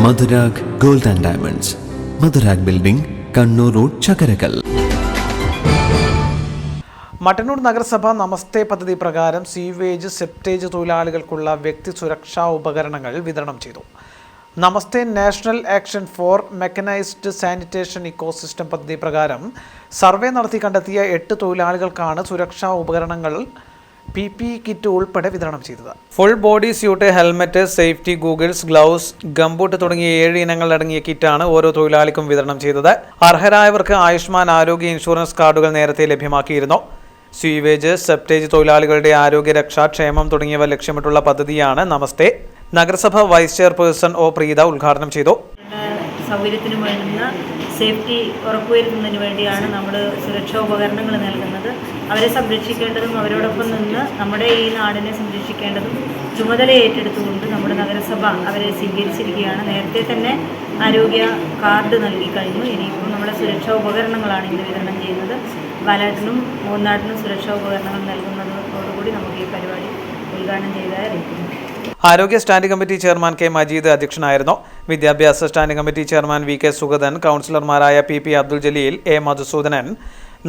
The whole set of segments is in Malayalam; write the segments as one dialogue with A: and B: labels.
A: Madhurag gold and diamonds, Madhurag building, Kannur road, Chakkarakal.
B: Mattannur നഗരസഭ നമസ്തേ പദ്ധതി പ്രകാരം സീവേജ് സെപ്റ്റേജ് തൊഴിലാളികൾക്കുള്ള വ്യക്തി സുരക്ഷാ ഉപകരണങ്ങൾ വിതരണം ചെയ്തു. Namaste national action for mechanised sanitation ecosystem പദ്ധതി പ്രകാരം സർവേ നടത്തി കണ്ടെത്തിയ 8 തൊഴിലാളികൾക്കാണ് സുരക്ഷാ ഉപകരണങ്ങൾ PPE കിറ്റ് ഉൾപ്പെടെ വിതരണം ചെയ്തത്. Full body suit, helmet, safety goggles, gloves, gumboot തുടങ്ങിയ 7 ഇനങ്ങൾ അടങ്ങിയ കിറ്റാണ് ഓരോ തൊഴിലാളിക്കും വിതരണം ചെയ്തത്. അർഹരായവർക്ക് ആയുഷ്മാൻ ആരോഗ്യ ഇൻഷുറൻസ് കാർഡുകൾ നേരത്തെ ലഭ്യമാക്കിയിരുന്നു. സ്വീവേജ്, സെപ്റ്റേജ് തൊഴിലാളികളുടെ ആരോഗ്യ രക്ഷാ, ക്ഷേമം തുടങ്ങിയവ ലക്ഷ്യമിട്ടുള്ള പദ്ധതിയാണ് നമസ്തേ. നഗരസഭ വൈസ് ചെയർപേഴ്സൺ ഒ പ്രീത ഉദ്ഘാടനം ചെയ്തു.
C: സൗകര്യത്തിന് വേണ്ടുന്ന സേഫ്റ്റി ഉറപ്പുവരുത്തുന്നതിന് വേണ്ടിയാണ് നമ്മൾ സുരക്ഷാ ഉപകരണങ്ങൾ നൽകുന്നത്. അവരെ സംരക്ഷിക്കേണ്ടതും അവരോടൊപ്പം നിന്ന് നമ്മുടെ ഈ നാടിനെ സംരക്ഷിക്കേണ്ടതും ചുമതല ഏറ്റെടുത്തുകൊണ്ട് നമ്മുടെ നഗരസഭ അവരെ സ്വീകരിച്ചിരിക്കുകയാണ്. നേരത്തെ തന്നെ ആരോഗ്യ കാർഡ് നൽകി കഴിഞ്ഞു. ഇനിയിപ്പോൾ നമ്മുടെ സുരക്ഷാ ഉപകരണങ്ങളാണ് ഇന്ന് വിതരണം ചെയ്യുന്നത്. ബാലാട്ടിനും മൂന്നാട്ടിനും സുരക്ഷാ ഉപകരണങ്ങൾ നൽകുന്നതോടുകൂടി നമുക്ക് ഈ പരിപാടി ഉദ്ഘാടനം ചെയ്തതായി അറിയിക്കുന്നു.
B: ആരോഗ്യ standing committee chairman K Majeed അധ്യക്ഷനായിരുന്നു. വിദ്യാഭ്യാസ standing committee chairman VK Sugathan, കൗൺസിലർമാരായ PP അബ്ദുൽ ജലീൽ, A മധുസൂദനൻ,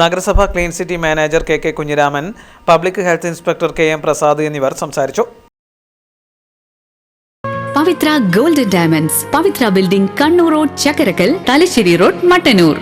B: നഗരസഭ clean city manager KK Kunhiraman, public health inspector KM Prasad എന്നിവർ സംസാരിച്ചു.
D: Pavithra gold and diamonds, Pavithra building, Kannur road, Chakkarakkal, Thalassery road, Mattannur.